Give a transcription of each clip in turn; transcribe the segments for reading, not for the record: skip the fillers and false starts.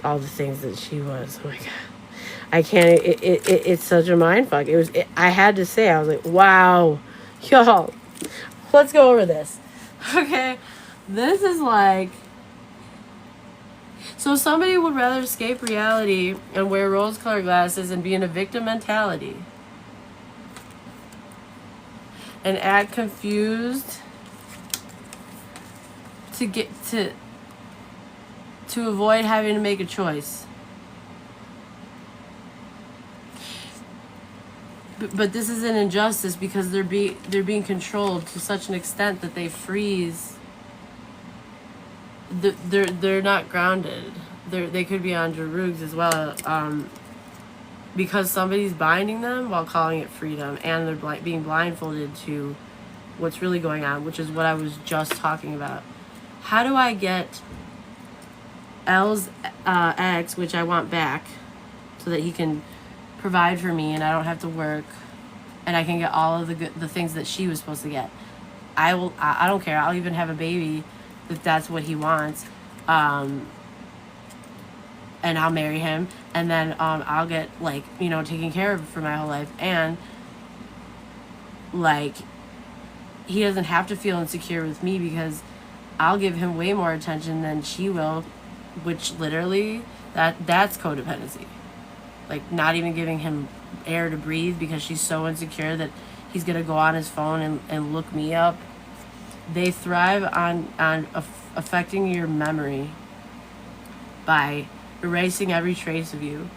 all the things that she was. Oh my god, I can't. It's such a mind fuck. I had to say. I was like, wow, y'all. Let's go over this. Okay, this is like. So somebody would rather escape reality and wear rose-colored glasses and be in a victim mentality and act confused to get to avoid having to make a choice. But this is an injustice because they're being controlled to such an extent that they freeze. They're not grounded. They could be on drugs as well, because somebody's binding them while calling it freedom, and they're being blindfolded to what's really going on, which is what I was just talking about. How do I get L's ex, which I want back, so that he can provide for me and I don't have to work, and I can get all of the things that she was supposed to get? I don't care. I'll even have a baby if that's what he wants, and I'll marry him, and then I'll get taken care of for my whole life, and he doesn't have to feel insecure with me because I'll give him way more attention than she will, which literally that's codependency. Not even giving him air to breathe because she's so insecure that he's gonna go on his phone and look me up. They thrive on affecting your memory by erasing every trace of you.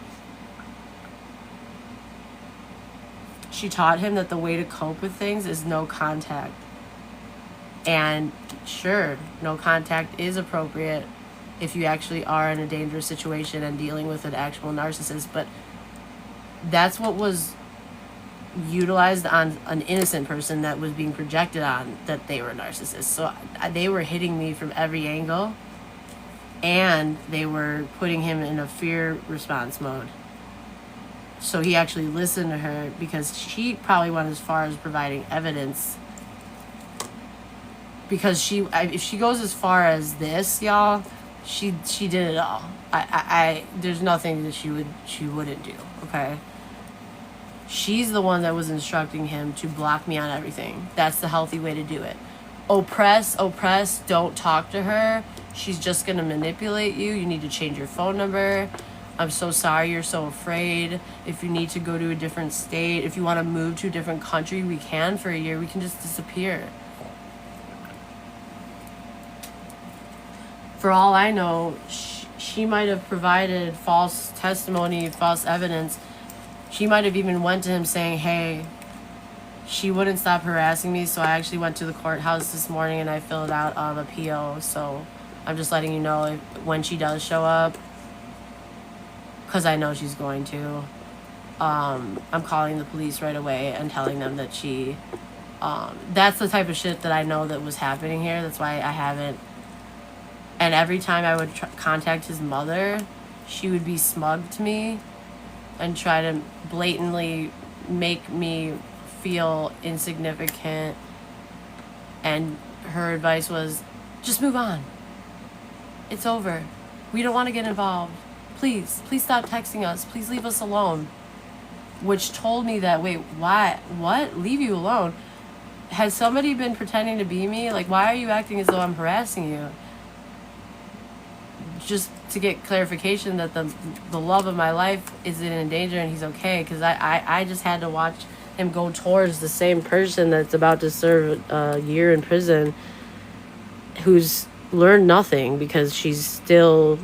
She taught him that the way to cope with things is no contact. And sure, no contact is appropriate if you actually are in a dangerous situation and dealing with an actual narcissist, but that's what was utilized on an innocent person that was being projected on that they were narcissists. So they were hitting me from every angle, and they were putting him in a fear response mode. So he actually listened to her because she probably went as far as providing evidence. Because if she goes as far as this, y'all, she did it all. There's nothing that she wouldn't do. Okay. She's the one that was instructing him to block me on everything. That's the healthy way to do it. Oppress, don't talk to her. She's just going to manipulate you. You need to change your phone number. I'm so sorry you're so afraid. If you need to go to a different state, if you want to move to a different country, we can for a year. We can just disappear. For all I know, she might have provided false testimony, false evidence. She might have even went to him saying, hey, she wouldn't stop harassing me, so I actually went to the courthouse this morning and I filled out a PO. So I'm just letting you know when she does show up, because I know she's going to. I'm calling the police right away and telling them that she... that's the type of shit that I know that was happening here. That's why I haven't... And every time I would contact his mother, she would be smug to me and try to blatantly make me feel insignificant. And her advice was, just move on. It's over. We don't want to get involved. Please stop texting us. Please leave us alone. Which told me that, wait, why? What? Leave you alone? Has somebody been pretending to be me? Why are you acting as though I'm harassing you? Just to get clarification that the love of my life isn't in danger and he's okay, because I just had to watch him go towards the same person that's about to serve a year in prison, who's learned nothing because she's still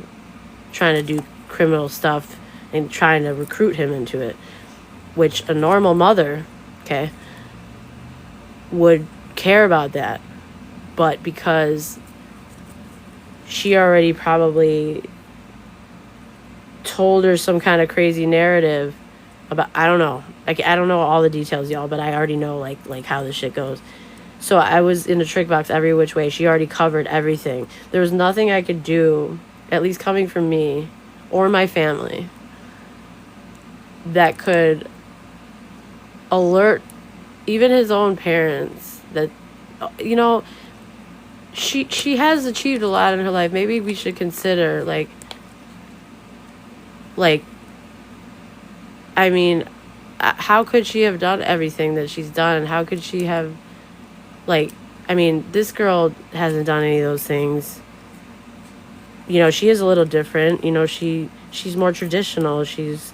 trying to do criminal stuff and trying to recruit him into it, which a normal mother, okay, would care about that. But because she already probably told her some kind of crazy narrative about, I don't know. I don't know all the details, y'all, but I already know like how this shit goes. So I was in a trick box every which way. She already covered everything. There was nothing I could do, at least coming from me or my family, that could alert even his own parents that, she has achieved a lot in her life. Maybe we should consider Like, I mean, how could she have done everything that she's done? How could she have, like, I mean, this girl hasn't done any of those things. You know, she is a little different. You know, she's more traditional. She's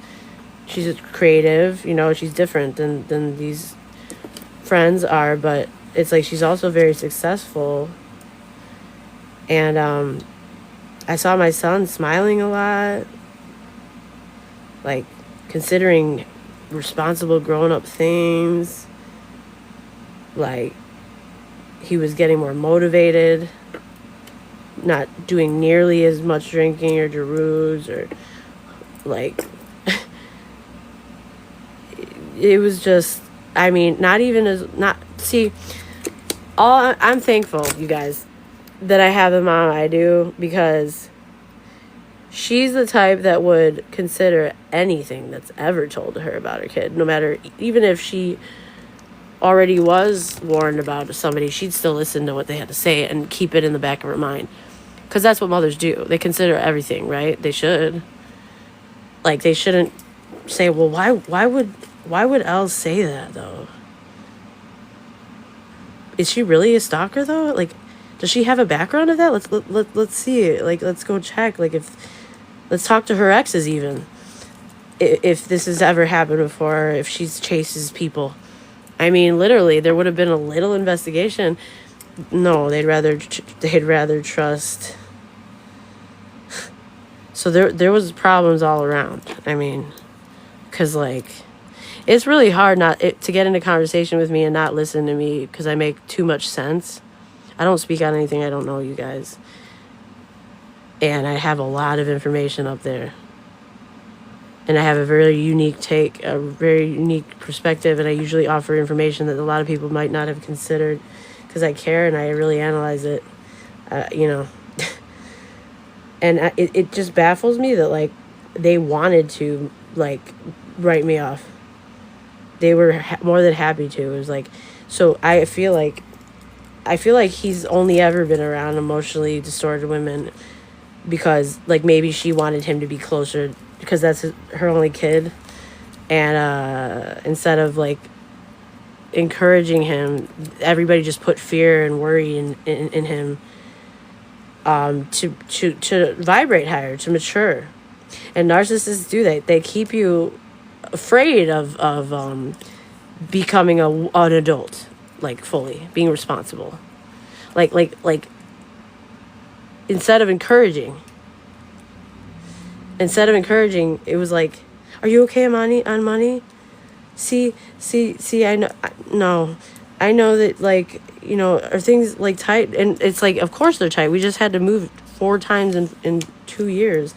creative. You know, she's different than these friends are. But it's like she's also very successful. And I saw my son smiling a lot, like considering responsible grown-up things. Like, he was getting more motivated, not doing nearly as much drinking or Darudes or like it was just, I mean, not even as not see all I'm thankful, you guys, that I have the mom I do, because she's the type that would consider anything that's ever told to her about her kid, no matter, even if she already was warned about somebody, she'd still listen to what they had to say and keep it in the back of her mind. Because that's what mothers do. They consider everything, right? They should. Like, they shouldn't say, well, why would Elle say that, though? Is she really a stalker, though? Like, does she have a background of that? Let's see. Like, let's go check. Like, let's talk to her exes, even. If this has ever happened before, if she's chases people. I mean, literally, there would have been a little investigation. No, they'd rather trust. So there was problems all around. I mean, because, like, it's really hard to get into conversation with me and not listen to me, because I make too much sense. I don't speak on anything I don't know, you guys. And I have a lot of information up there. And I have a very unique take, a very unique perspective, and I usually offer information that a lot of people might not have considered, because I care and I really analyze it, you know. And it just baffles me that, like, they wanted to, like, write me off. They were more than happy to. It was like, so I feel like he's only ever been around emotionally distorted women because, like, maybe she wanted him to be closer because that's her only kid. And instead of, like, encouraging him, everybody just put fear and worry in him, to vibrate higher, to mature. And narcissists do that. They keep you afraid of becoming an adult, like, fully being responsible. Like instead of encouraging, it was like, are you okay, on money? See, I know that, like, you know, are things, like, tight? And it's like, of course they're tight. We just had to move 4 times in 2 years,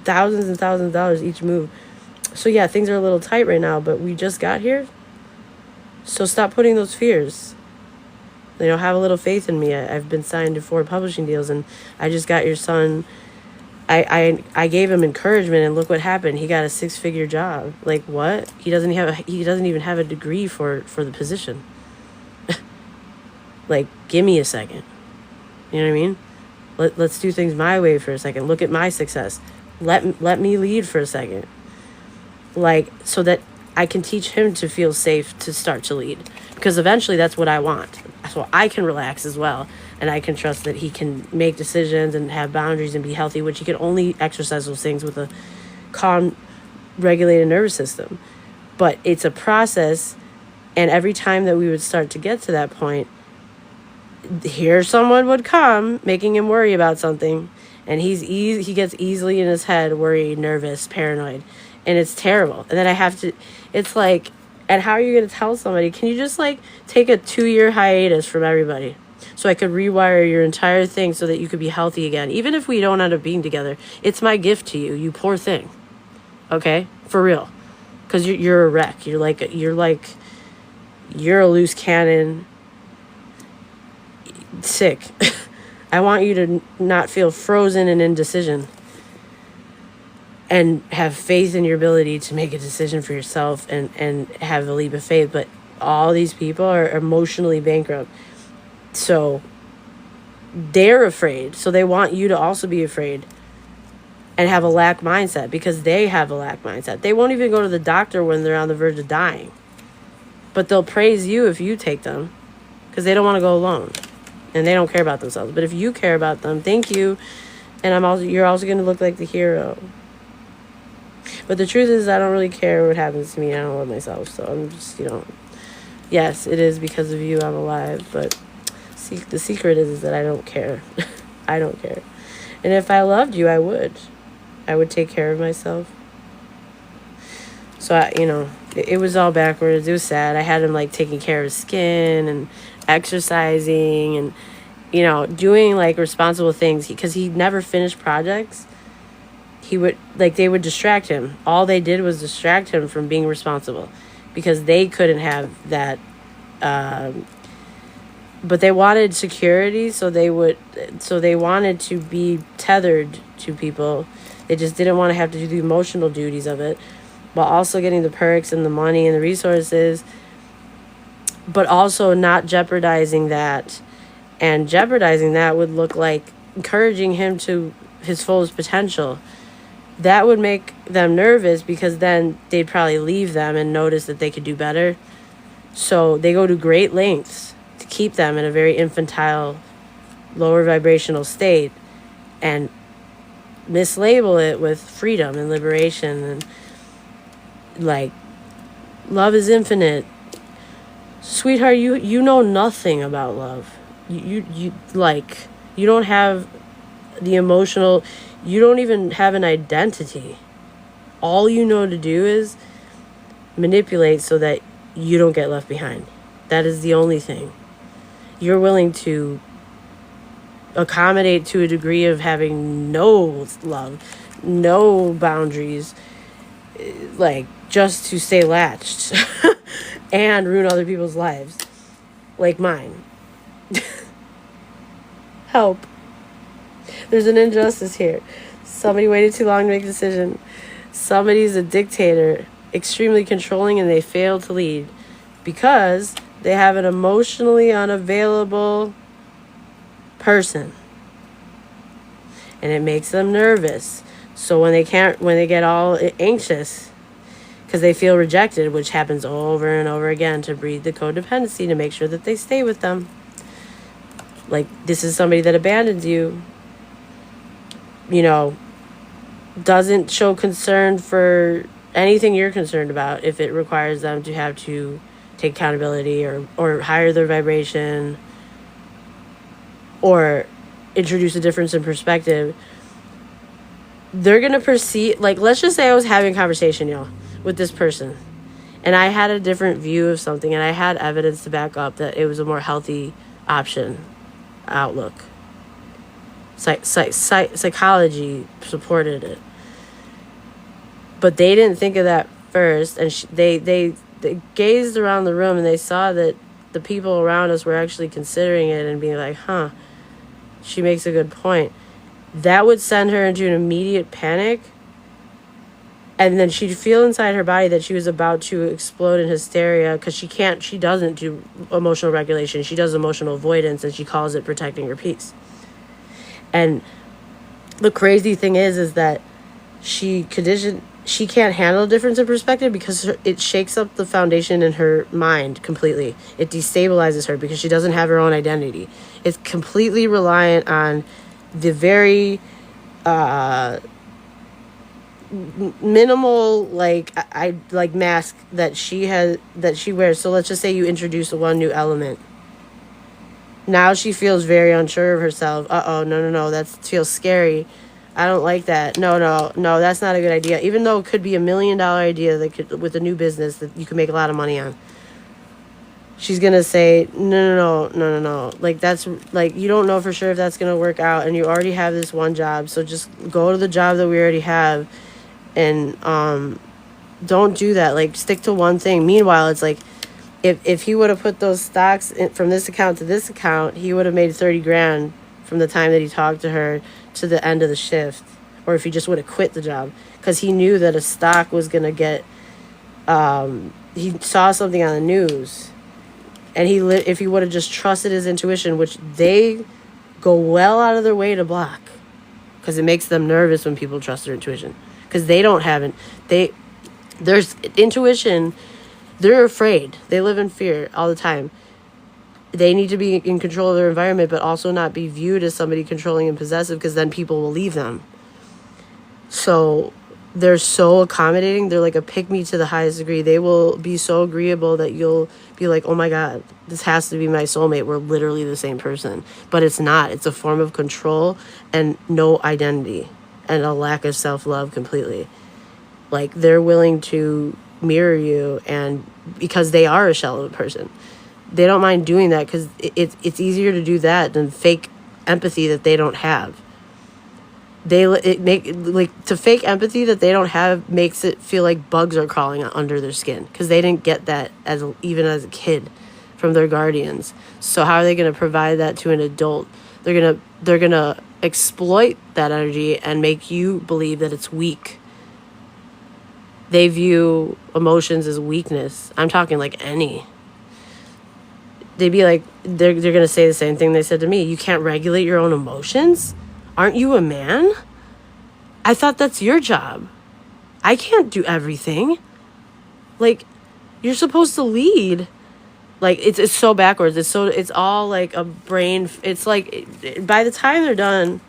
thousands and thousands of dollars each move. So yeah, things are a little tight right now, but we just got here. So stop putting those fears. You know, have a little faith in me. I've been signed to 4 publishing deals, and I just got your son. I gave him encouragement, and look what happened. He got a 6-figure job. Like, what? He doesn't even have a degree for the position. Like, give me a second. You know what I mean? Let's do things my way for a second. Look at my success. Let me lead for a second. Like, so that I can teach him to feel safe to start to lead. Because eventually that's what I want. So I can relax as well. And I can trust that he can make decisions and have boundaries and be healthy, which he can only exercise those things with a calm, regulated nervous system. But it's a process. And every time that we would start to get to that point, here someone would come making him worry about something. And he gets easily in his head, worried, nervous, paranoid. And it's terrible. And then it's like, and how are you going to tell somebody? Can you just, like, take a 2-year hiatus from everybody so I could rewire your entire thing so that you could be healthy again? Even if we don't end up being together, it's my gift to you, you poor thing. Okay? For real. Because you're a wreck. You're a loose cannon. Sick. I want you to not feel frozen in indecision. And have faith in your ability to make a decision for yourself and have a leap of faith. But all these people are emotionally bankrupt. So they're afraid. So they want you to also be afraid. and have a lack mindset, because they have a lack mindset. They won't even go to the doctor when they're on the verge of dying, but they'll praise you if you take them, because they don't want to go alone and they don't care about themselves. But if you care about them, thank you, and you're also going to look like the hero. But the truth is, I don't really care what happens to me. I don't love myself, so I'm just, yes, it is because of you I'm alive, but the secret is that I don't care. I don't care. And if I loved you, I would take care of myself. So it was all backwards. It was sad. I had him like taking care of his skin and exercising and doing like responsible things, because he never finished projects. He would they would distract him. All they did was distract him from being responsible, because they couldn't have that. But they wanted security, so they wanted to be tethered to people. They just didn't want to have to do the emotional duties of it, while also getting the perks and the money and the resources, but also not jeopardizing that. And jeopardizing that would look like encouraging him to his fullest potential. That would make them nervous, because then they'd probably leave them and notice that they could do better. So they go to great lengths to keep them in a very infantile, lower vibrational state, and mislabel it with freedom and liberation and love is infinite. Sweetheart, you know nothing about love. You don't have the emotional, you don't even have an identity. All you know to do is manipulate so that you don't get left behind. That is the only thing. You're willing to accommodate to a degree of having no love, no boundaries, just to stay latched and ruin other people's lives, like mine. Help. There's an injustice here. Somebody waited too long to make a decision. Somebody's a dictator, extremely controlling, and they fail to lead because they have an emotionally unavailable person. And it makes them nervous. So when they get all anxious because they feel rejected, which happens over and over again, to breed the codependency to make sure that they stay with them. This is somebody that abandons you, doesn't show concern for anything you're concerned about if it requires them to have to take accountability or higher their vibration or introduce a difference in perspective. They're going to perceive, let's just say I was having a conversation, with this person, and I had a different view of something, and I had evidence to back up that it was a more healthy option, outlook. Psychology supported it. But they didn't think of that first, and they gazed around the room, and they saw that the people around us were actually considering it and being like, she makes a good point. That would send her into an immediate panic, and then she'd feel inside her body that she was about to explode in hysteria, because she doesn't do emotional regulation. She does emotional avoidance, and she calls it protecting her peace. And the crazy thing is that she can't handle a difference in perspective because it shakes up the foundation in her mind completely. It destabilizes her because she doesn't have her own identity. It's completely reliant on the very minimal mask that she wears. So let's just say you introduce one new element. Now she feels very unsure of herself. No, that feels scary. I don't like that. No, that's not a good idea. Even though it could be $1 million idea with a new business that you could make a lot of money on. She's going to say, no. That's you don't know for sure if that's going to work out, and you already have this one job. So just go to the job that we already have, and don't do that. Stick to one thing. Meanwhile, it's if he would have put those stocks from this account to this account, he would have made $30,000 from the time that he talked to her to the end of the shift. Or if he just would have quit the job, because he knew that a stock was going to get, he saw something on the news, and if he would have just trusted his intuition, which they go well out of their way to block. because it makes them nervous when people trust their intuition, because they don't have it. There's intuition. They're afraid. They live in fear all the time. They need to be in control of their environment, but also not be viewed as somebody controlling and possessive, because then people will leave them. So they're so accommodating. They're like a pick-me to the highest degree. They will be so agreeable that you'll be like, oh my God, this has to be my soulmate. We're literally the same person. But it's not. It's a form of control and no identity and a lack of self-love completely. Like, they're willing to mirror you, and because they are a shell of a person. They don't mind doing that, because it's easier to do that than fake empathy that they don't have. To fake empathy that they don't have makes it feel like bugs are crawling under their skin, because they didn't get that even as a kid from their guardians. So how are they going to provide that to an adult? They're gonna exploit that energy and make you believe that it's weak. They view emotions as weakness. I'm talking like any. They'd be like, they're gonna say the same thing they said to me. You can't regulate your own emotions? Aren't you a man? I thought that's your job. I can't do everything. Like, you're supposed to lead. Like, it's so backwards. It's all like a brain. It's like, by the time they're done,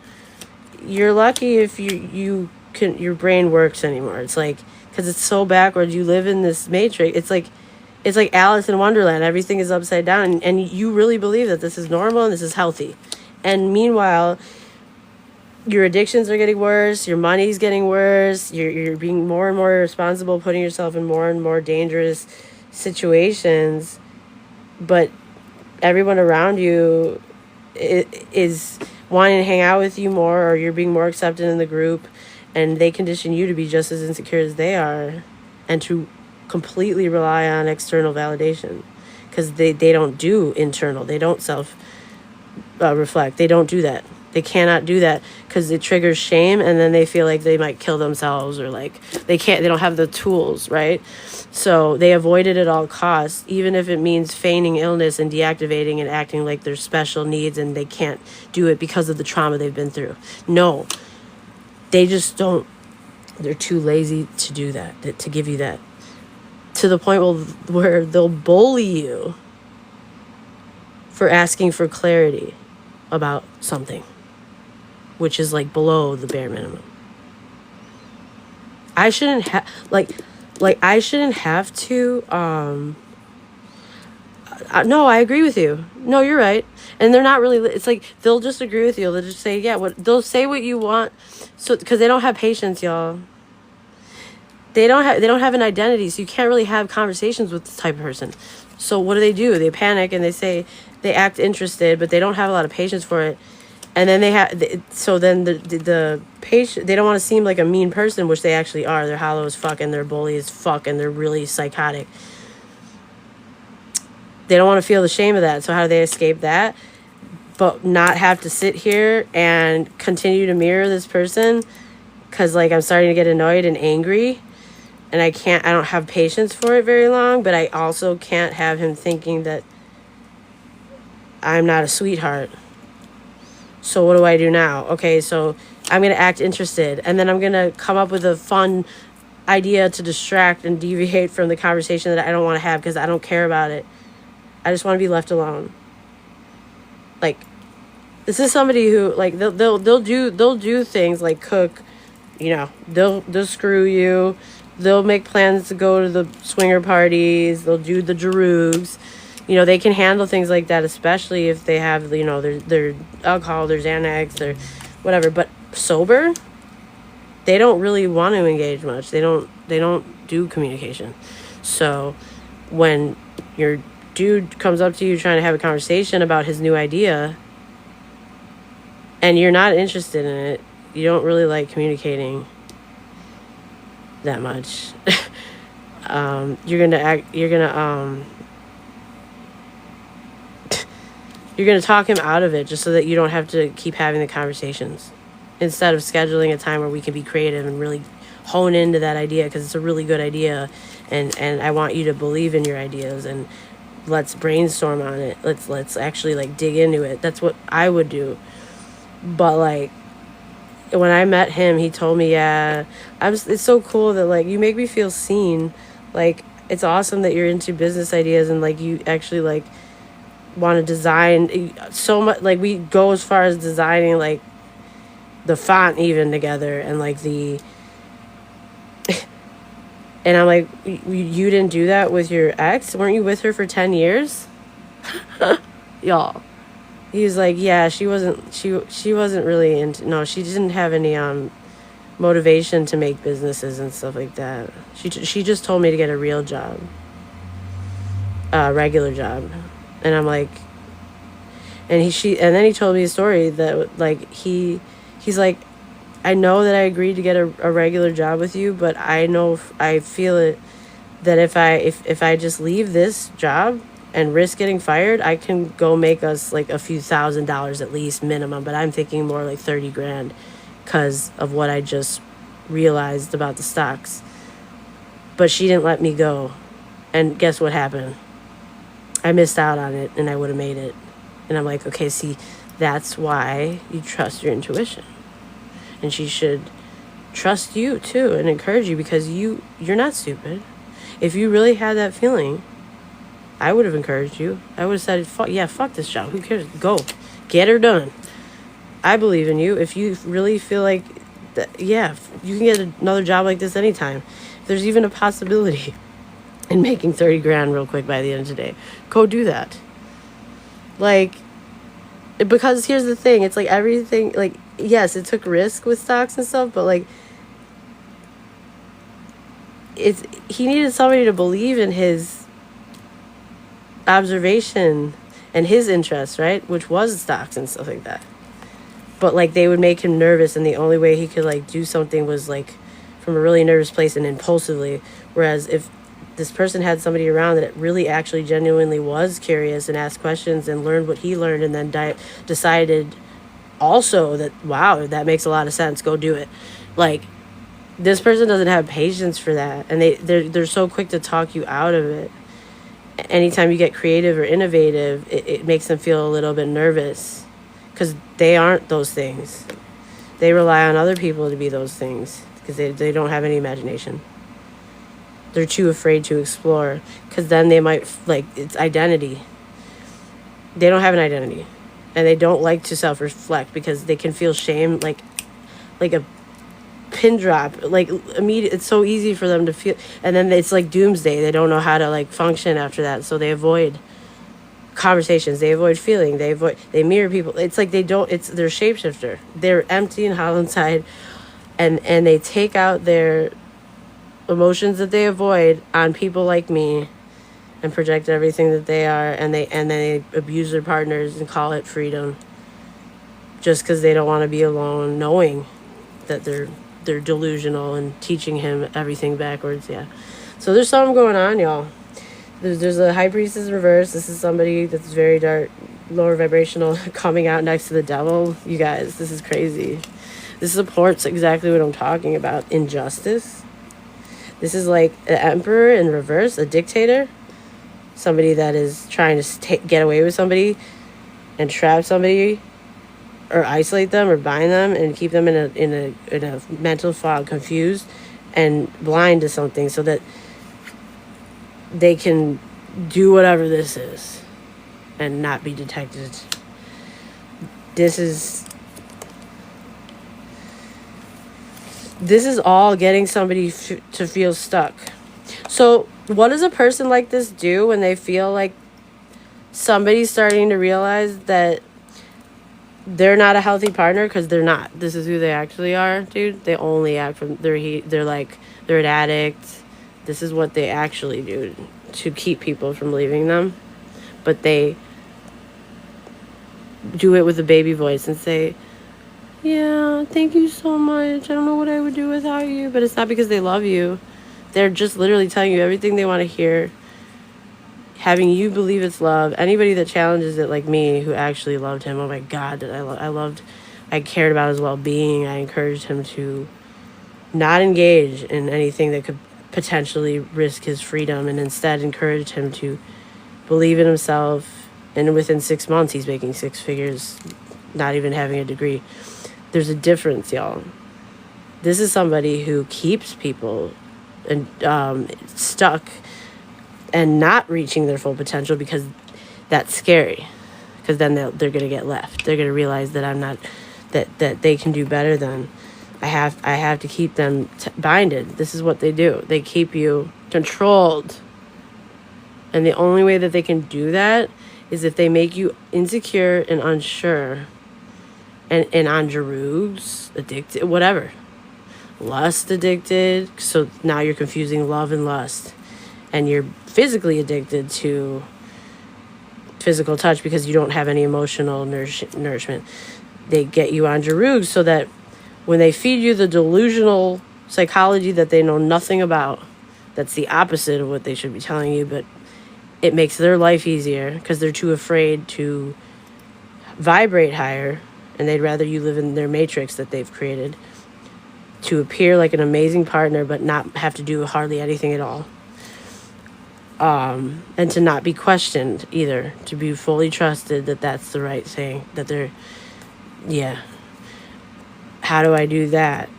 you're lucky if your brain works anymore. It's like, because it's so backwards. You live in this matrix. It's like Alice in Wonderland. Everything is upside down, and you really believe that this is normal and this is healthy. And meanwhile, your addictions are getting worse, your money's getting worse, you're being more and more irresponsible, putting yourself in more and more dangerous situations, but everyone around you is wanting to hang out with you more, or you're being more accepted in the group, and they condition you to be just as insecure as they are, and to completely rely on external validation, because they don't do internal. They don't self-reflect. They don't do that. They cannot do that, because it triggers shame, and then they feel like they might kill themselves, or like they don't have the tools, right? So they avoid it at all costs, even if it means feigning illness and deactivating and acting like there's special needs and they can't do it because of the trauma they've been through. No, they just don't. They're too lazy to do that, to give you that. To the point where they'll bully you for asking for clarity about something, which is like below the bare minimum. I shouldn't have I shouldn't have to no, I agree with you. No, you're right. And they're not really, it's like they'll just agree with you. They'll just say, yeah, they'll say what you want. So, because they don't have patience, y'all. They don't have an identity, so you can't really have conversations with this type of person. So what do? They panic and they act interested, but they don't have a lot of patience for it. And then the patient, they don't want to seem like a mean person, which they actually are. They're hollow as fuck, and they're bully as fuck, and they're really psychotic. They don't want to feel the shame of that. So how do they escape that? But not have to sit here and continue to mirror this person, because like I'm starting to get annoyed and angry. And I don't have patience for it very long, but I also can't have him thinking that I'm not a sweetheart. So what do I do now? Okay, so I'm going to act interested, and then I'm going to come up with a fun idea to distract and deviate from the conversation that I don't want to have because I don't care about it. I just want to be left alone. Like, this is somebody who, like, they'll do things like cook, they'll screw you. They'll make plans to go to the swinger parties. They'll do the Jerugs. They can handle things like that, especially if they have, their alcohol, their Xanax, their whatever. But sober, they don't really want to engage much. They don't do communication. So when your dude comes up to you trying to have a conversation about his new idea and you're not interested in it, you don't really like communicating that much. You're gonna talk him out of it just so that you don't have to keep having the conversations, instead of scheduling a time where we can be creative and really hone into that idea, because it's a really good idea, and I want you to believe in your ideas, and let's brainstorm on it. Let's actually like dig into it. That's what I would do. But like, when I met him, he told me, yeah, it's so cool that like you make me feel seen. Like it's awesome that you're into business ideas and like you actually like want to design so much. Like we go as far as designing like the font even together and like the and I'm like, you didn't do that with your ex? Weren't you with her for 10 years? Y'all. He was like, yeah, she wasn't really into, no, she didn't have any motivation to make businesses and stuff like that. She just told me to get a real job. Regular job. And I'm like, and then he told me a story that like he's like, I know that I agreed to get a regular job with you, but I know I feel it that if I just leave this job and risk getting fired, I can go make us like a few $1,000s at least minimum, but I'm thinking more like 30 grand because of what I just realized about the stocks. But she didn't let me go. And guess what happened? I missed out on it and I would have made it. And I'm like, okay, see, that's why you trust your intuition. And she should trust you too and encourage you because you're not stupid. If you really had that feeling, I would have encouraged you. I would have said, fuck this job. Who cares? Go. Get her done. I believe in you. If you really feel like that, yeah, you can get another job like this anytime. If there's even a possibility in making 30 grand real quick by the end of the day, go do that. Like, because here's the thing, it's like everything, like, yes, it took risk with stocks and stuff, but like he needed somebody to believe in his observation and his interest, right, which was stocks and stuff like that. But like they would make him nervous, and the only way he could like do something was like from a really nervous place and impulsively. Whereas if this person had somebody around that really actually genuinely was curious and asked questions and learned what he learned and then decided also that, wow, that makes a lot of sense, go do it. Like, this person doesn't have patience for that, and they're so quick to talk you out of it. Anytime you get creative or innovative, it makes them feel a little bit nervous because they aren't those things. They rely on other people to be those things because they don't have any imagination. They're too afraid to explore because then they might, like, it's identity. They don't have an identity. And they don't like to self-reflect because they can feel shame like a pin drop. Like, immediate. It's so easy for them to feel. And then it's like doomsday. They don't know how to, like, function after that. So they avoid conversations. They avoid feeling. They mirror people. It's like they're shapeshifter. They're empty and hollow inside. And they take out their emotions that they avoid on people like me and project everything that they are, and then they abuse their partners and call it freedom just because they don't want to be alone, knowing that they're delusional and teaching him everything backwards. Yeah, so there's something going on, y'all. There's a high priestess reverse. This is somebody that's very dark, lower vibrational, coming out next to the devil. You guys, this is crazy. This supports exactly what I'm talking about. Injustice. This is like an emperor in reverse, a dictator. Somebody that is trying to get away with somebody and trap somebody or isolate them or bind them and keep them in a mental fog, confused and blind to something so that they can do whatever this is and not be detected. This is all getting somebody to feel stuck. So what does a person like this do when they feel like somebody's starting to realize that they're not a healthy partner? Because they're not. This is who they actually are, dude. They only act from they're an addict. This is what they actually do to keep people from leaving them. But they do it with a baby voice and say, yeah, thank you so much. I don't know what I would do without you. But it's not because they love you. They're just literally telling you everything they want to hear, having you believe it's love. Anybody that challenges it, like me, who actually loved him, oh my God, that I cared about his well-being. I encouraged him to not engage in anything that could potentially risk his freedom, and instead encouraged him to believe in himself. And within 6 months, he's making 6 figures, not even having a degree. There's a difference, y'all. This is somebody who keeps people and stuck and not reaching their full potential because that's scary. Because then they're going to get left. They're going to realize that I'm not, that they can do better than I have to keep them binded. This is what they do. They keep you controlled. And the only way that they can do that is if they make you insecure and unsure and on drugs, addicted, whatever. Lust addicted. So now you're confusing love and lust. And you're physically addicted to physical touch because you don't have any emotional nourishment. They get you on drugs so that when they feed you the delusional psychology that they know nothing about, that's the opposite of what they should be telling you, but it makes their life easier because they're too afraid to vibrate higher, and they'd rather you live in their matrix that they've created to appear like an amazing partner but not have to do hardly anything at all. And to not be questioned either, to be fully trusted that that's the right thing, that they're, yeah. How do I do that?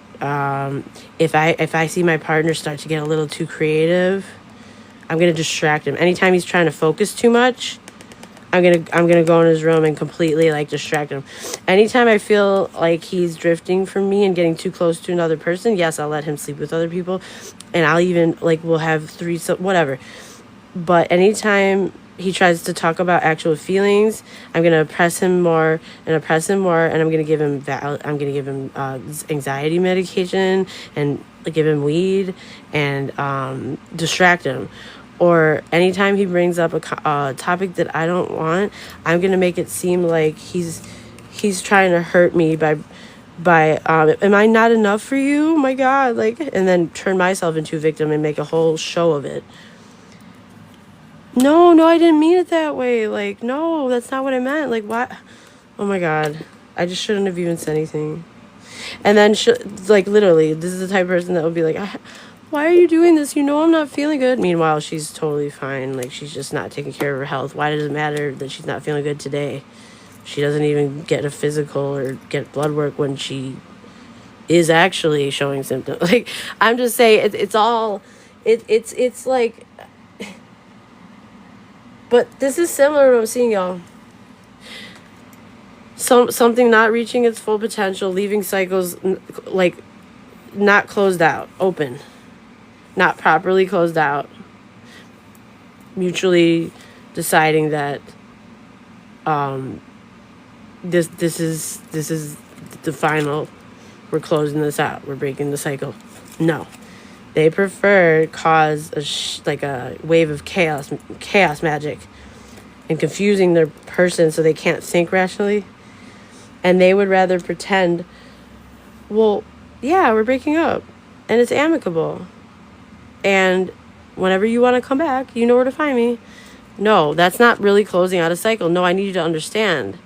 If I see my partner start to get a little too creative, I'm gonna distract him. Anytime he's trying to focus too much, I'm gonna go in his room and completely like distract him. Anytime I feel like he's drifting from me and getting too close to another person, yes, I'll let him sleep with other people, and I'll even like we'll have whatever. But anytime he tries to talk about actual feelings, I'm gonna oppress him more, and I'm gonna give him anxiety medication and give him weed and distract him. Or anytime he brings up a topic that I don't want, I'm gonna make it seem like he's trying to hurt me by am I not enough for you? Oh my God, like, and then turn myself into a victim and make a whole show of it. No, I didn't mean it that way. Like, no, that's not what I meant. Like, what? Oh my God, I just shouldn't have even said anything. And then like literally, this is the type of person that would be like, why are you doing this? You know I'm not feeling good. Meanwhile, she's totally fine. Like, she's just not taking care of her health. Why does it matter that she's not feeling good today? She doesn't even get a physical or get blood work when she is actually showing symptoms. Like, I'm just saying, it's like, but this is similar to what I'm seeing, y'all. Something not reaching its full potential, leaving cycles like not closed out, open. Not properly closed out, mutually deciding that this is the final, we're closing this out, we're breaking the cycle. No, they prefer cause a wave of chaos magic and confusing their person so they can't think rationally, and they would rather pretend, well, yeah, we're breaking up and it's amicable. And whenever you want to come back, you know where to find me. No, that's not really closing out a cycle. No, I need you to understand.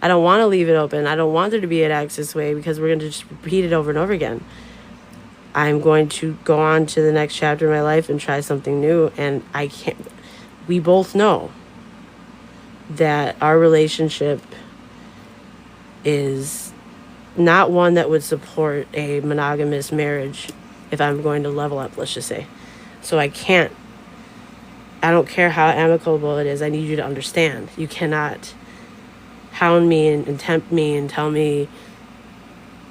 I don't want to leave it open. I don't want there to be an access way because we're going to just repeat it over and over again. I'm going to go on to the next chapter of my life and try something new. And I can't. We both know that our relationship is not one that would support a monogamous marriage if I'm going to level up, let's just say. So I don't care how amicable it is. I need you to understand. You cannot hound me and tempt me and tell me,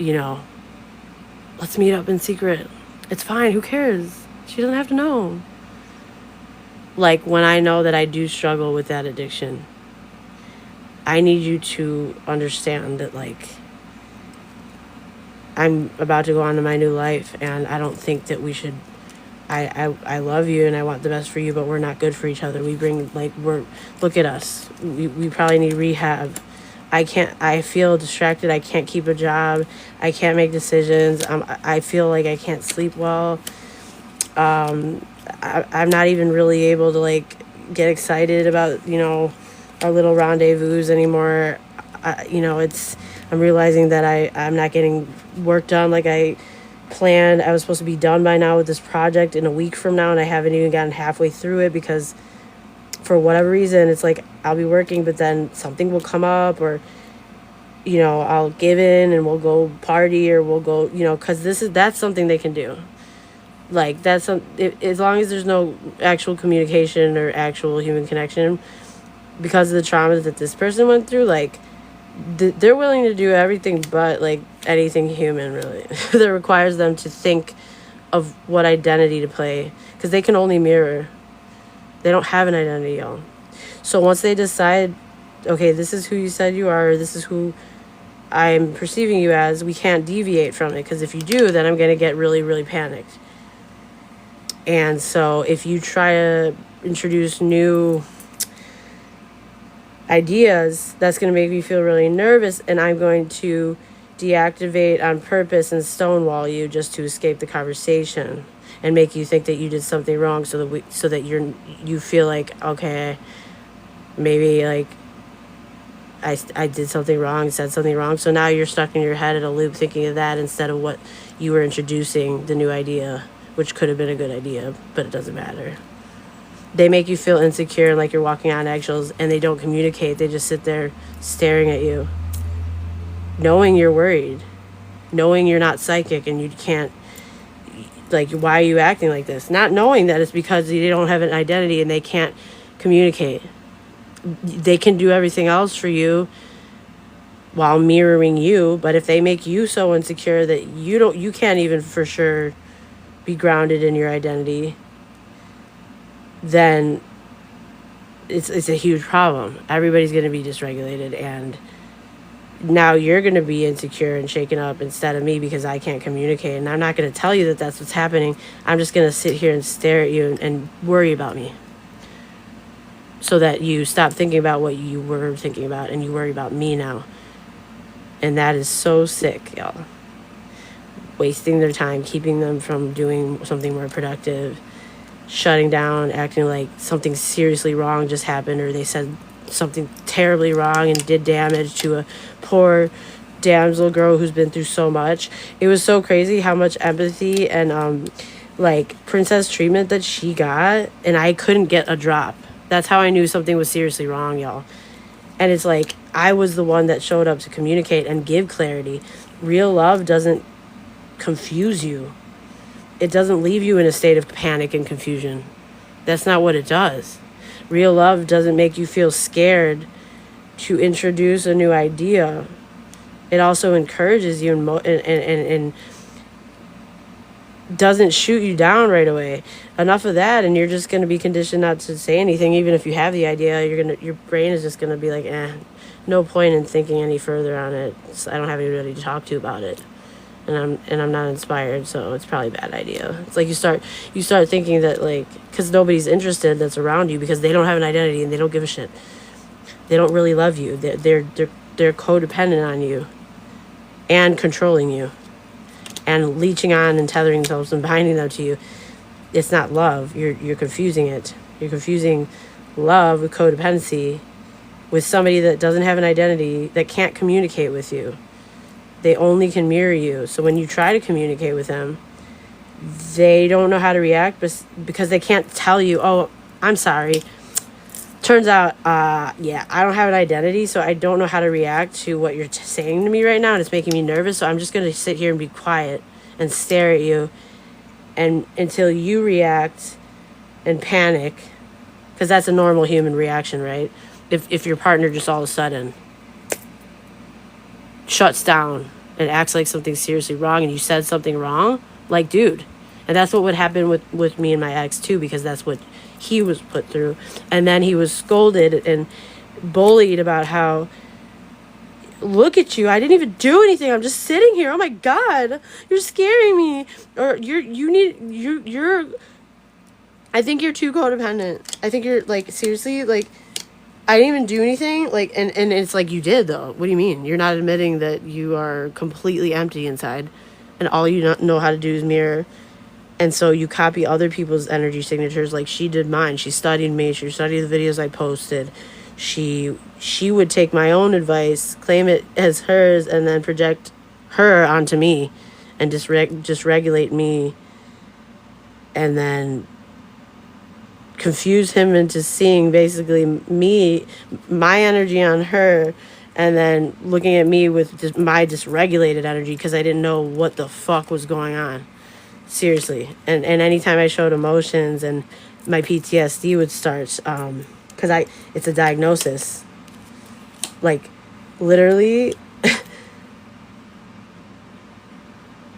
let's meet up in secret. It's fine. Who cares? She doesn't have to know. Like, when I know that I do struggle with that addiction, I need you to understand that, like, I'm about to go on to my new life, and I don't think that we should. I love you and I want the best for you, but we're not good for each other. Look at us. We probably need rehab. I feel distracted. I can't keep a job. I can't make decisions. I feel like I can't sleep well. I'm not even really able to like get excited about, our little rendezvous anymore. I'm realizing that I'm not getting work done like I planned. I was supposed to be done by now with this project in a week from now, and I haven't even gotten halfway through it because for whatever reason, it's like I'll be working, but then something will come up, or I'll give in and we'll go party, or we'll go, because that's something they can do. Like, as long as there's no actual communication or actual human connection, because of the trauma that this person went through, like, they're willing to do everything but, like, anything human, really, that requires them to think of what identity to play, because they can only mirror. They don't have an identity, y'all. So once they decide, okay, this is who you said you are, this is who I'm perceiving you as, we can't deviate from it, because if you do, then I'm going to get really, really panicked. And so if you try to introduce new ideas, that's going to make me feel really nervous, and I'm going to deactivate on purpose and stonewall you just to escape the conversation and make you think that you did something wrong, so that you feel like, okay, maybe, like, I did something wrong, said something wrong. So now you're stuck in your head in a loop thinking of that instead of what you were introducing, the new idea, which could have been a good idea, but it doesn't matter. They make you feel insecure, like you're walking on eggshells, and they don't communicate. They just sit there staring at you, knowing you're worried, knowing you're not psychic and you can't, like, why are you acting like this? Not knowing that it's because they don't have an identity and they can't communicate. They can do everything else for you while mirroring you, but if they make you so insecure that you can't even for sure be grounded in your identity, then it's a huge problem. Everybody's going to be dysregulated, and now you're going to be insecure and shaken up instead of me, because I can't communicate. And I'm not going to tell you that that's what's happening. I'm just going to sit here and stare at you and worry about me, so that you stop thinking about what you were thinking about and you worry about me now. And that is so sick, y'all. Wasting their time, keeping them from doing something more productive, shutting down, acting like something seriously wrong just happened, or they said something terribly wrong and did damage to a poor damsel girl who's been through so much. It was so crazy how much empathy and like princess treatment that she got, and I couldn't get a drop. That's how I knew something was seriously wrong, y'all. And it's like, I was the one that showed up to communicate and give clarity. Real love doesn't confuse you. It doesn't leave you in a state of panic and confusion. That's not what it does. Real love doesn't make you feel scared to introduce a new idea. It also encourages you and doesn't shoot you down right away. Enough of that, and you're just going to be conditioned not to say anything. Even if you have the idea, your brain is just going to be like, no point in thinking any further on it. I don't have anybody to talk to about it, and I'm not inspired, so it's probably a bad idea. It's like you start thinking that, like, because nobody's interested that's around you, because they don't have an identity and they don't give a shit. They don't really love you. They're codependent on you and controlling you and leeching on and tethering themselves and binding them to you. It's not love. You're confusing it. You're confusing love with codependency, with somebody that doesn't have an identity, that can't communicate with you. They only can mirror you. So when you try to communicate with them, they don't know how to react, because they can't tell you, oh, I'm sorry. Turns out, I don't have an identity, so I don't know how to react to what you're saying to me right now, and it's making me nervous, so I'm just going to sit here and be quiet and stare at you, and until you react and panic, because that's a normal human reaction, right? If your partner just all of a sudden shuts down and acts like something's seriously wrong and you said something wrong, like, dude. And that's what would happen with me and my ex too, because that's what he was put through. And then he was scolded and bullied about how, look at you, I didn't even do anything, I'm just sitting here, oh my god, you're scaring me, or you're I think you're too codependent. I think you're, like, seriously, like, I didn't even do anything, like, and it's like, you did, though. What do you mean? You're not admitting that you are completely empty inside, and all you know how to do is mirror. And so you copy other people's energy signatures, like she did mine. She studied me. She studied the videos I posted. She would take my own advice, claim it as hers, and then project her onto me and just regulate me, and then confuse him into seeing basically me, my energy on her, and then looking at me with my dysregulated energy because I didn't know what the fuck was going on. Seriously. And anytime I showed emotions and my PTSD would start, because it's a diagnosis. Like, literally.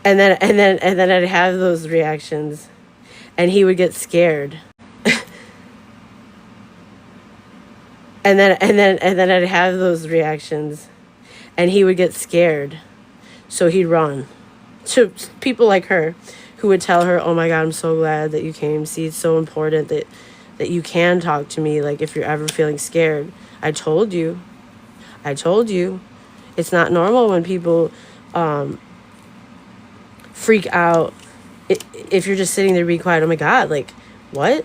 and then I'd have those reactions, and he would get scared. and then I'd have those reactions, and he would get scared, so he'd run. To people like her, who would tell her, "Oh my God, I'm so glad that you came. See, it's so important that you can talk to me. Like, if you're ever feeling scared, I told you. It's not normal when people freak out. If you're just sitting there, be quiet. Oh my God, like, what?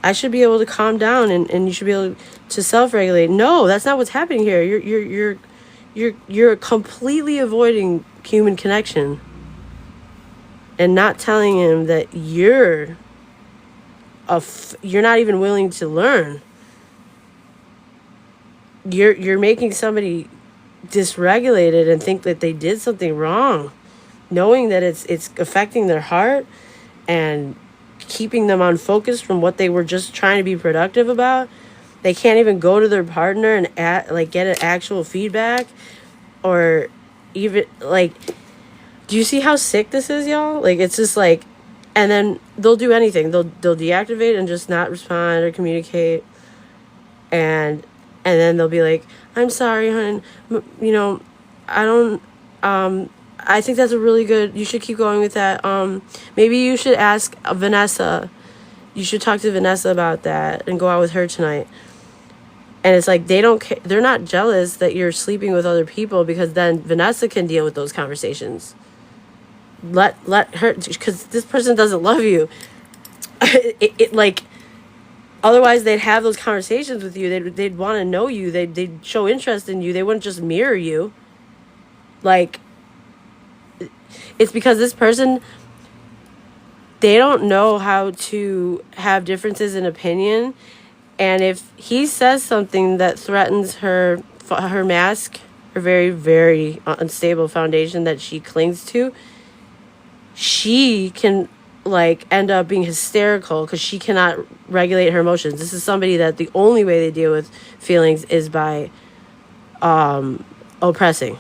I should be able to calm down, and you should be able to self-regulate. No, that's not what's happening here. You're completely avoiding human connection, and not telling him that you're not even willing to learn. You're making somebody dysregulated and think that they did something wrong, knowing that it's affecting their heart and keeping them unfocused from what they were just trying to be productive about. They can't even go to their partner and get an actual feedback, or even like, do you see how sick this is, y'all? Like, it's just like, and then they'll do anything. They'll deactivate and just not respond or communicate, and then they'll be like, "I'm sorry, hon. I don't. I think that's a really good. You should keep going with that. Maybe you should ask Vanessa. You should talk to Vanessa about that and go out with her tonight." And it's like, they don't care. They're not jealous that you're sleeping with other people, because then Vanessa can deal with those conversations. Let her, because this person doesn't love you. Like, otherwise they'd have those conversations with you. They'd want to know you. They'd show interest in you. They wouldn't just mirror you. Like, it's because this person, they don't know how to have differences in opinion. And if he says something that threatens her mask, her very, very unstable foundation that she clings to, she can like end up being hysterical because she cannot regulate her emotions. This is somebody that the only way they deal with feelings is by oppressing,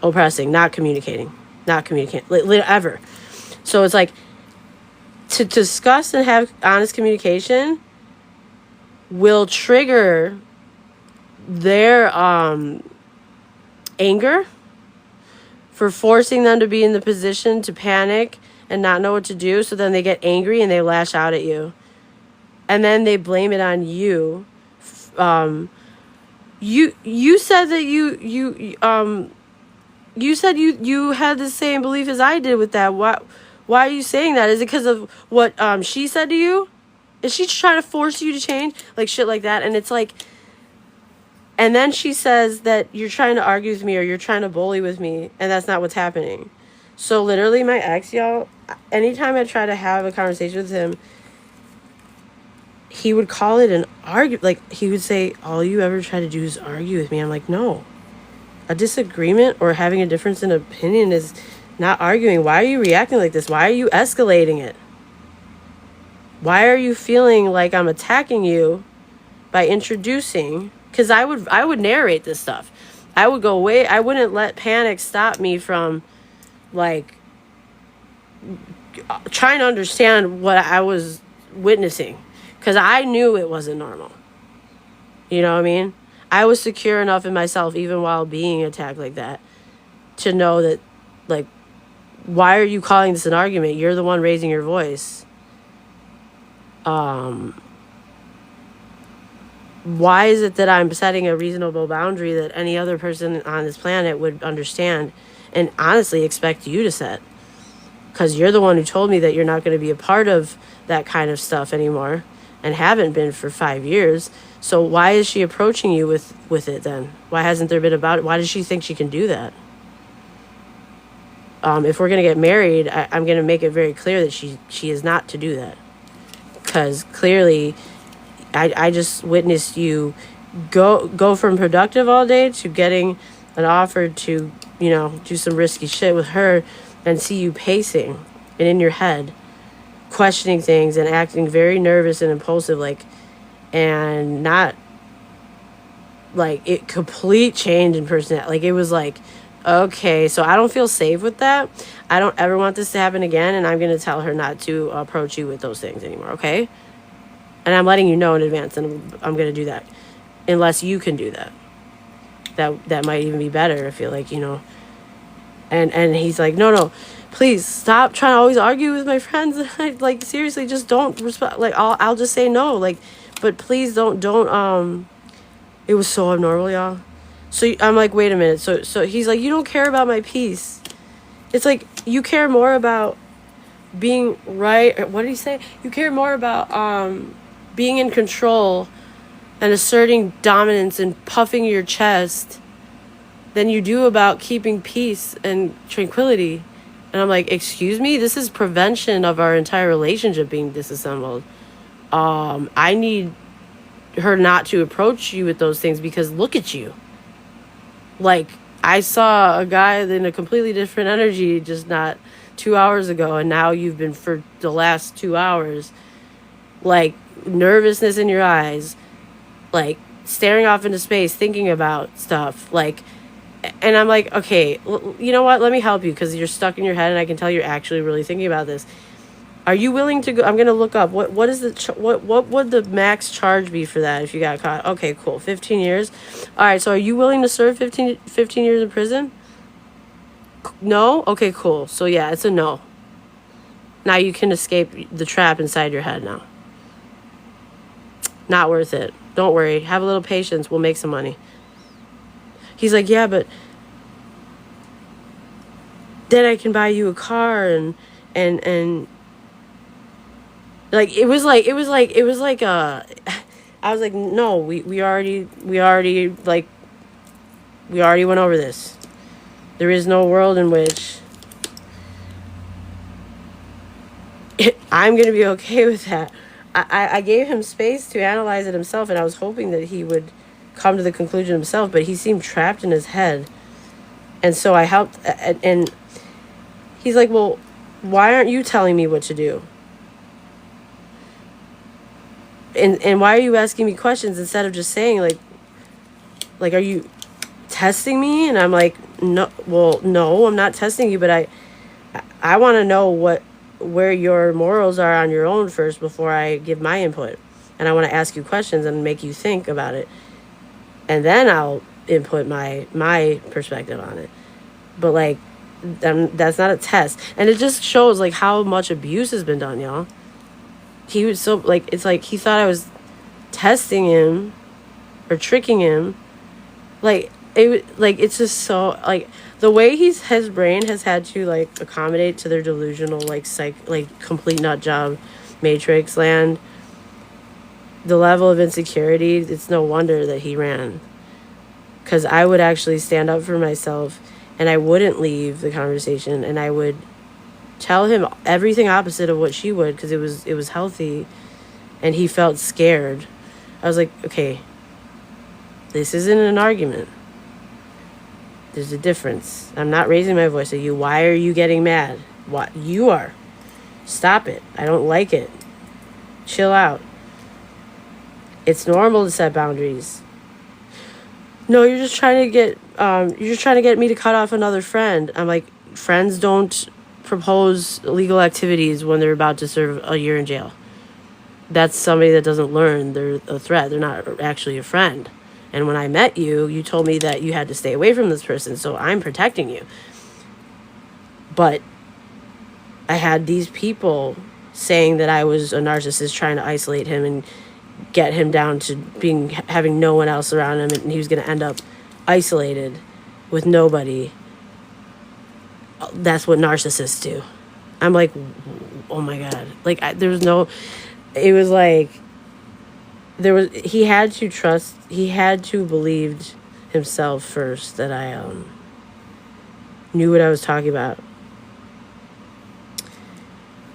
not communicating, ever. So it's like, to discuss and have honest communication will trigger their anger for forcing them to be in the position to panic and not know what to do. So then they get angry and they lash out at you, and then they blame it on you. You said that you said you had the same belief as I did with that. Why are you saying that? Is it because of what she said to you? Is she trying to force you to change? Like, shit like that. And it's like, and then she says that you're trying to argue with me or you're trying to bully with me, and that's not what's happening. So literally, my ex, y'all, anytime I try to have a conversation with him, he would call it an argument. Like, he would say, "All you ever try to do is argue with me." I'm like, no. A disagreement or having a difference in opinion is not arguing. Why are you reacting like this? Why are you escalating it? Why are you feeling like I'm attacking you by introducing? Because I would narrate this stuff. I would go away. I wouldn't let panic stop me from, like, trying to understand what I was witnessing. Because I knew it wasn't normal. You know what I mean? I was secure enough in myself, even while being attacked like that, to know that, like, why are you calling this an argument? You're the one raising your voice. Why is it that I'm setting a reasonable boundary that any other person on this planet would understand and honestly expect you to set? Because you're the one who told me that you're not going to be a part of that kind of stuff anymore and haven't been for 5 years. So why is she approaching you with it then? Why hasn't there been about it? Why does she think she can do that? If we're going to get married, I'm going to make it very clear that she is not to do that. Because clearly, I just witnessed you go from productive all day to getting an offer to, do some risky shit with her, and see you pacing and in your head, questioning things and acting very nervous and impulsive, and not like it complete change in personality. Like it was like, okay, so I don't feel safe with that. I don't ever want this to happen again, and I'm gonna tell her not to approach you with those things anymore, okay? And I'm letting you know in advance, and I'm gonna do that, unless you can do that. That might even be better. I feel like, And he's like, no, please stop trying to always argue with my friends. Like seriously, just don't respond. Like I'll just say no. Like, but please don't. It was so abnormal, y'all. So I'm like, wait a minute. So he's like, you don't care about my peace. It's like you care more about being right. What did he say? You care more about being in control and asserting dominance and puffing your chest than you do about keeping peace and tranquility. And I'm like, excuse me? This is prevention of our entire relationship being disassembled. I need her not to approach you with those things because look at you. Like, I saw a guy in a completely different energy just not 2 hours ago, and now you've been for the last 2 hours, like, nervousness in your eyes, like, staring off into space, thinking about stuff, like, and I'm like, okay, you know what? Let me help you because you're stuck in your head, and I can tell you're actually really thinking about this. Are you willing to go? I'm gonna look up what is the what would the max charge be for that if you got caught? Okay, cool, 15 years. All right, so are you willing to serve 15 years in prison? No? Okay, cool. So yeah, it's a no. Now you can escape the trap inside your head now. Not worth it. Don't worry. Have a little patience. We'll make some money. He's like, yeah, but then I can buy you a car and like it was like I was like, no, we already went over this. There is no world in which I'm gonna be okay with that. I gave him space to analyze it himself, and I was hoping that he would come to the conclusion himself, but he seemed trapped in his head. And so I helped, and he's like, well, why aren't you telling me what to do? And why are you asking me questions instead of just saying, like, are you testing me? And I'm like, no, I'm not testing you, but I want to know where your morals are on your own first before I give my input. And I want to ask you questions and make you think about it. And then I'll input my perspective on it. But, like, that's not a test. And it just shows, like, how much abuse has been done, y'all. He was so, like, it's like he thought I was testing him or tricking him. It's just so, like, the way his brain has had to, like, accommodate to their delusional, like, complete nut job matrix land. The level of insecurity, it's no wonder that he ran. Because I would actually stand up for myself, and I wouldn't leave the conversation, and I would tell him everything opposite of what she would, because it was healthy, and he felt scared. I was like, okay, this isn't an argument. There's a difference. I'm not raising my voice at you. Why are you getting mad? What? You are. Stop it. I don't like it. Chill out. It's normal to set boundaries. No, you're just trying to get me to cut off another friend. I'm like, friends don't propose illegal activities when they're about to serve a year in jail. That's somebody that doesn't learn they're a threat. They're not actually a friend. And when I met you, you told me that you had to stay away from this person, so I'm protecting you. But I had these people saying that I was a narcissist trying to isolate him and get him down to having no one else around him, and he was going to end up isolated with nobody. That's what narcissists do. I'm like, oh my God. Like, it was like, he had to believe himself first that I knew what I was talking about.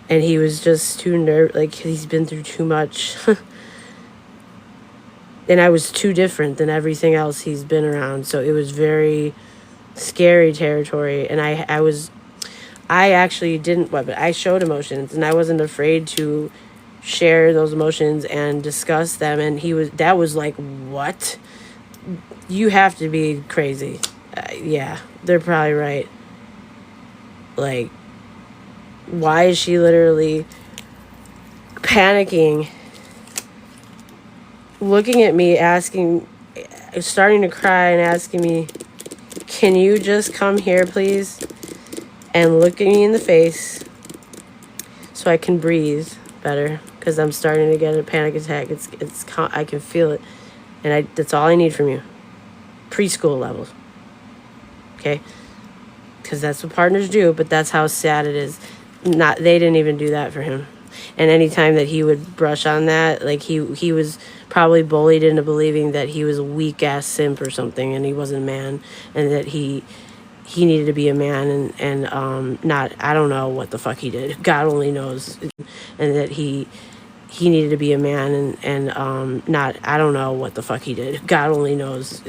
And he was just too nervous, like, he's been through too much. and I was too different than everything else he's been around. So it was very scary territory. And I actually didn't, but I showed emotions, and I wasn't afraid to share those emotions and discuss them. And that was like, what? You have to be crazy. Yeah, they're probably right. Like, why is she literally panicking, looking at me, starting to cry and asking me, can you just come here, please? And look at me in the face so I can breathe better, because I'm starting to get a panic attack. I can feel it. And that's all I need from you. Preschool levels. Okay? Because that's what partners do, but that's how sad it is. They didn't even do that for him. And anytime that he would brush on that, like he was probably bullied into believing that he was a weak ass simp or something, and he wasn't a man, and that he needed to be a man, and not, I don't know what the fuck he did. God only knows. And that he needed to be a man, and not, I don't know what the fuck he did. God only knows.